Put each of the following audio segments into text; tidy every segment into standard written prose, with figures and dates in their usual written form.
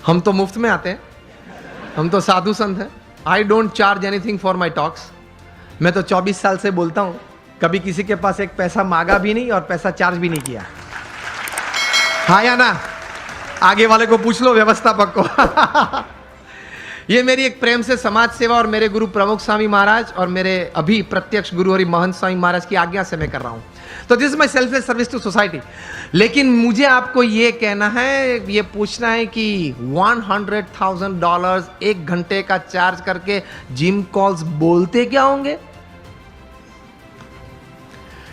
हम तो मुफ्त में आते हैं, हम तो साधु संत हैं। I don't charge anything for my talks. मैं तो 24 साल से बोलता हूं, कभी किसी के पास एक पैसा मांगा भी नहीं और पैसा चार्ज भी नहीं किया। हाँ या ना? आगे वाले को पूछ लो, व्यवस्थापक को। ये मेरी एक प्रेम से समाज सेवा और मेरे गुरु प्रमुख स्वामी महाराज और मेरे अभी प्रत्यक्ष गुरु हरि महंत स्वामी महाराज की आज्ञा से मैं कर रहा हूं। तो this is my selfless service to society. लेकिन मुझे आपको ये कहना है, ये पूछना है कि $100,000 1 घंटे का चार्ज करके जिम कॉल्स बोलते क्या होंगे?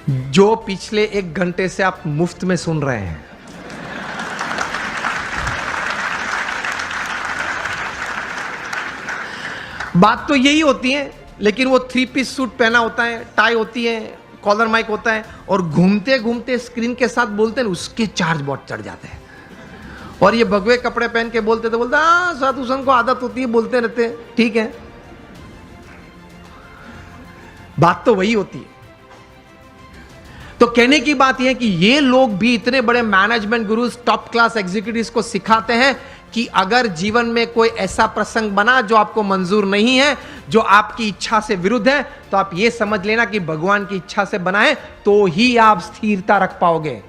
जो पिछले 1 घंटे से आप मुफ्त में सुन रहे हैं। बात तो यही होती है, लेकिन वो 3 पीस सूट पहना होता है, टाई होती है, कॉलर माइक होता है और घूमते घूमते स्क्रीन के साथ बोलते हैं, उसके चार्ज बहुत चढ़ जाते हैं। और ये भगवे कपड़े पहन के बोलते तो बोलते हाँ, साधु संत को आदत होती है, बोलते रहते हैं, ठीक है। बात तो वही होती है। तो कहने की बात यह है कि ये लोग भी इतने बड़े management gurus, top class executives को सिखाते हैं कि अगर जीवन में कोई ऐसा प्रसंग बना जो आपको मंजूर नहीं है, जो आपकी इच्छा से विरुद्ध है, तो आप ये समझ लेना कि भगवान की इच्छा से बना है, तो ही आप स्थिरता रख पाओगे।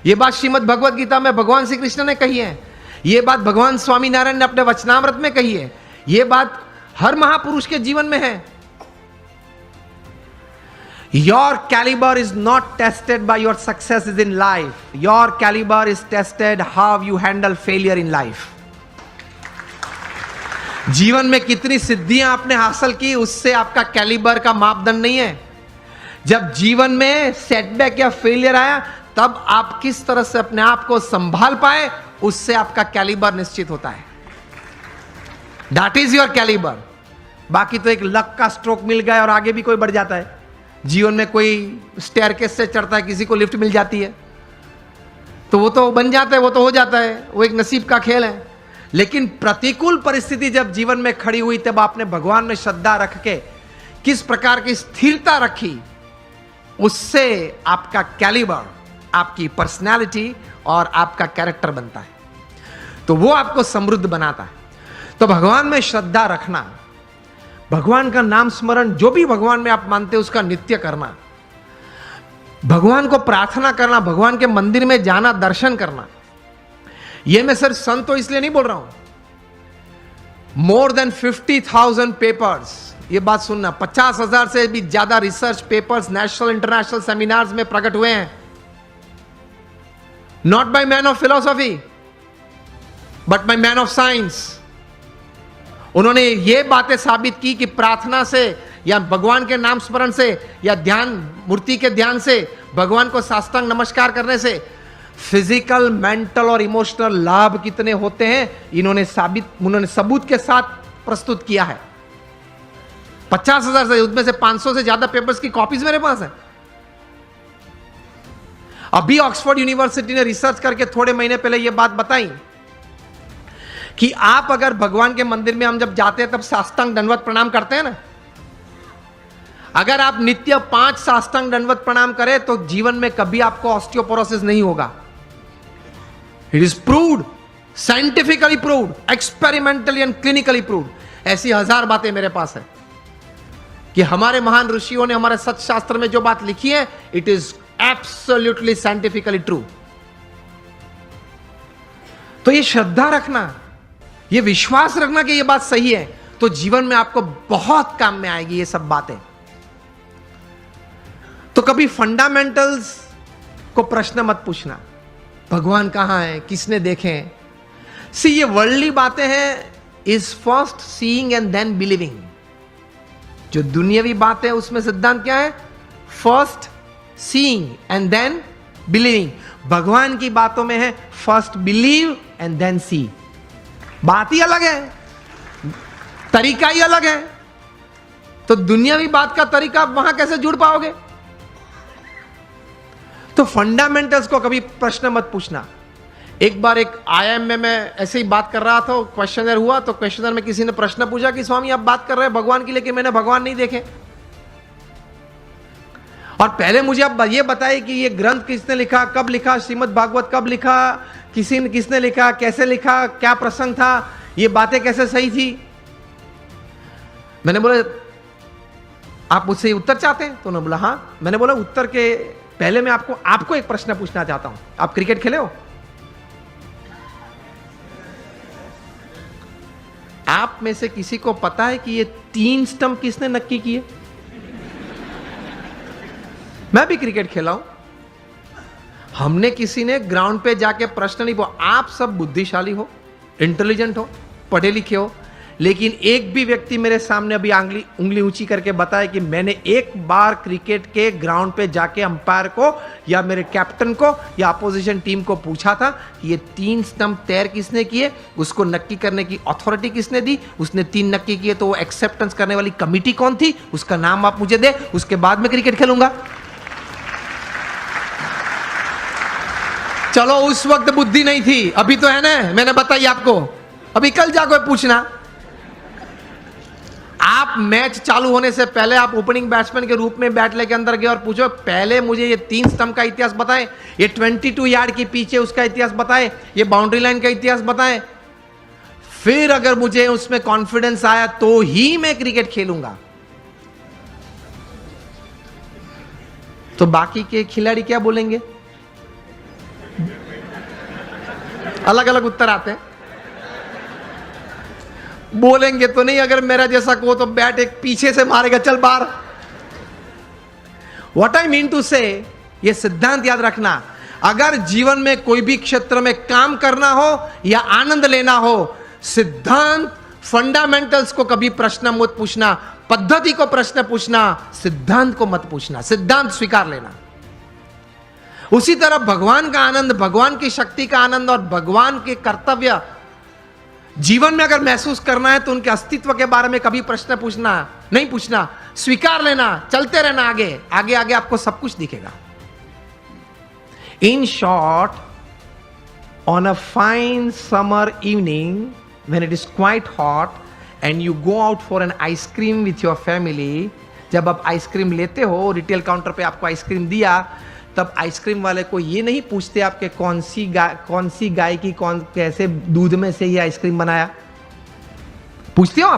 यह बात श्रीमद् भगवद गीता में भगवान श्री कृष्ण ने कही है, यह बात भगवान स्वामी नारायण ने अपने वचनामृत में कही है, यह बात हर महापुरुष के जीवन में है। Your caliber is not tested by your successes in life. Your caliber is tested how you handle failure in life. जीवन में कितनी सिद्धियां आपने हासिल की, उससे आपका कैलिबर का मापदंड नहीं है। जब जीवन में सेटबैक या फेलियर आया, तब आप किस तरह से अपने आप को संभाल पाए, उससे आपका कैलिबर निश्चित होता है। That is your caliber. बाकी तो एक लक का स्ट्रोक मिल गया और आगे भी कोई बढ़ जाता है। जीवन में कोई स्टेयरकेस से चढ़ता है, किसी को लिफ्ट मिल जाती है, तो वो तो बन जाता है, वो तो हो जाता है, वो एक नसीब का खेल है। लेकिन प्रतिकूल परिस्थिति जब जीवन में खड़ी हुई, तब आपने भगवान में श्रद्धा रख के किस प्रकार की स्थिरता रखी, उससे आपका कैलिबर, आपकी पर्सनैलिटी और आपका कैरेक्टर बनता है, तो वो आपको समृद्ध बनाता है। तो भगवान में श्रद्धा रखना, भगवान का नाम स्मरण, जो भी भगवान में आप मानते हैं उसका नित्य करना, भगवान को प्रार्थना करना, भगवान के मंदिर में जाना, दर्शन करना। यह मैं सिर्फ संत तो इसलिए नहीं बोल रहा हूं। मोर देन 50,000 पेपर्स, यह बात सुनना, 50,000 से भी ज्यादा research papers national international seminars में प्रकट हुए हैं। Not by man of philosophy but by man of science. उन्होंने ये बातें साबित की कि प्रार्थना से या भगवान के नाम स्मरण से या ध्यान, मूर्ति के ध्यान से, भगवान को साष्टांग नमस्कार करने से फिजिकल, मेंटल और इमोशनल लाभ कितने होते हैं, उन्होंने सबूत के साथ प्रस्तुत किया है। 50,000 से, उसमें से 500 से ज्यादा पेपर्स की कॉपीज मेरे पास है। अभी ऑक्सफोर्ड यूनिवर्सिटी ने रिसर्च करके थोड़े महीने पहले यह बात बताई कि आप अगर भगवान के मंदिर में हम जब जाते हैं तब साष्टांग दंडवत प्रणाम करते हैं ना, अगर आप नित्य 5 साष्टांग दंडवत प्रणाम करें तो जीवन में कभी आपको ऑस्टियोपोरोसिस नहीं होगा। It is proved, scientifically proved, experimentally and clinically proved. ऐसी 1000 बातें मेरे पास है कि हमारे महान ऋषियों ने हमारे सत्य शास्त्र में जो बात लिखी है, it is absolutely scientifically true. तो ये श्रद्धा रखना, ये विश्वास रखना कि ये बात सही है, तो जीवन में आपको बहुत काम में आएगी ये सब बातें। तो कभी फंडामेंटल्स को प्रश्न मत पूछना, भगवान कहां है, किसने देखे हैं। सी, ये वर्ल्डली बातें हैं, is first seeing and then believing. जो दुनियावी बात है उसमें सिद्धांत क्या है? First seeing and then believing. भगवान की बातों में है first believe and then see. बात ही अलग है, तरीका ही अलग है। तो दुनियावी बात का तरीका आप वहां कैसे जुड़ पाओगे? तो फंडामेंटल्स को कभी प्रश्न मत पूछना। एक बार एक आईआईएम में मैं ऐसे ही बात कर रहा था, क्वेश्चनर हुआ, तो क्वेश्चनर में किसी ने प्रश्न पूछा कि स्वामी आप बात कर रहे हैं भगवान की, लेकिन मैंने भगवान नहीं देखे, और पहले मुझे आप ये बताइए कि ये ग्रंथ किसने लिखा, कब लिखा, श्रीमद् भागवत कब लिखा, किसने लिखा, कैसे लिखा, क्या प्रसंग था, ये बातें कैसे सही थी। मैंने बोला आप मुझसे उत्तर चाहते हैं? तो उन्होंने बोला हाँ। मैंने बोला उत्तर के पहले मैं आपको एक प्रश्न पूछना चाहता हूं। आप क्रिकेट खेले हो? आप में से किसी को पता है कि ये 3 स्टंप किसने नक्की किए? मैं भी क्रिकेट खेला हूं। हमने किसी ने ग्राउंड पे जाके प्रश्न नहीं पूछा। आप सब बुद्धिशाली हो, इंटेलिजेंट हो, पढ़े लिखे हो, लेकिन एक भी व्यक्ति मेरे सामने अभी उंगली ऊंची करके बताए कि मैंने एक बार क्रिकेट के ग्राउंड पे जाके अंपायर को या मेरे कैप्टन को या अपोजिशन टीम को पूछा था कि ये 3 स्टंप तैर किसने किए, उसको नक्की करने की अथॉरिटी किसने दी, उसने 3 नक्की किए तो वो एक्सेप्टेंस करने वाली कमिटी कौन थी, उसका नाम आप मुझे दे, उसके बाद मैं क्रिकेट खेलूंगा। चलो उस वक्त बुद्धि नहीं थी, अभी तो है ना, मैंने बताई आपको। अभी कल जाकर पूछना। आप मैच चालू होने से पहले आप ओपनिंग बैट्समैन के रूप में बैट लेके अंदर गए और पूछो पहले मुझे ये 3 स्टंप का इतिहास बताएं, ये 22 यार्ड के पीछे उसका इतिहास बताएं, ये बाउंड्री लाइन का इतिहास बताएं। फिर अगर मुझे उसमें कॉन्फिडेंस आया तो ही मैं क्रिकेट खेलूंगा। तो बाकी के खिलाड़ी क्या बोलेंगे? अलग अलग उत्तर आते हैं। बोलेंगे तो नहीं, अगर मेरा जैसा को तो बैट एक पीछे से मारेगा, चल बाहर। व्हाट आई मीन टू से, ये सिद्धांत याद रखना, अगर जीवन में कोई भी क्षेत्र में काम करना हो या आनंद लेना हो, सिद्धांत फंडामेंटल्स को कभी प्रश्न मत पूछना, पद्धति को प्रश्न पूछना, सिद्धांत को मत पूछना, सिद्धांत स्वीकार लेना। उसी तरह भगवान का आनंद, भगवान की शक्ति का आनंद और भगवान के कर्तव्य जीवन में अगर महसूस करना है तो उनके अस्तित्व के बारे में कभी प्रश्न पूछना नहीं, पूछना, स्वीकार लेना, चलते रहना, आगे आगे आगे आपको सब कुछ दिखेगा। In short, on a fine summer evening when it is quite hot and you go out for an ice cream with your family, जब आप आइसक्रीम लेते हो, रिटेल काउंटर पे आपको आइसक्रीम दिया, तब आइसक्रीम वाले को ये नहीं पूछते आपके कौन सी गाय की कैसे दूध में से ये आइसक्रीम बनाया। पूछते हो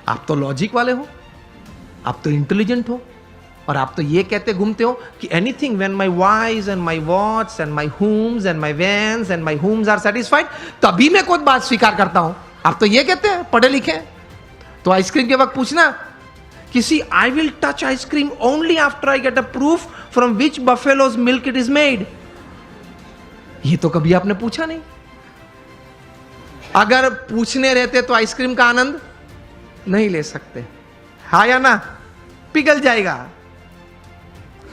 आप तो लॉजिक वाले हो, आप तो इंटेलिजेंट हो, और आप तो ये कहते घूमते हो कि anything when my wise and my watts and my homes and my vans and my homes are satisfied, तभी मैं कोई बात स्वीकार करता हूं। आप तो ये कहते हैं, पढ़े लिखे हैं। तो आइसक्रीम के वक्त पूछना किसी, I will touch ice cream only after I get a proof from which buffaloes milk it is made. ये तो कभी आपने पूछा नहीं। अगर पूछने रहते तो आइसक्रीम का आनंद नहीं ले सकते, हा या ना? पिघल जाएगा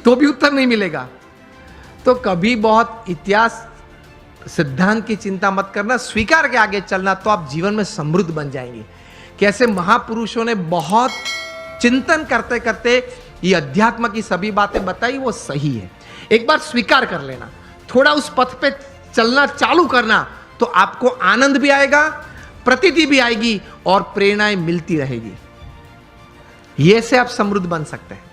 तो भी उत्तर नहीं मिलेगा। तो कभी बहुत इतिहास सिद्धांत की चिंता मत करना, स्वीकार के आगे चलना, तो आप जीवन में समृद्ध बन जाएंगे। कैसे महापुरुषों ने बहुत चिंतन करते करते ये अध्यात्म की सभी बातें बताई, वो सही है। एक बार स्वीकार कर लेना, थोड़ा उस पथ पे चलना चालू करना, तो आपको आनंद भी आएगा, प्रतीति भी आएगी और प्रेरणाएं मिलती रहेगी। ये से आप समृद्ध बन सकते हैं।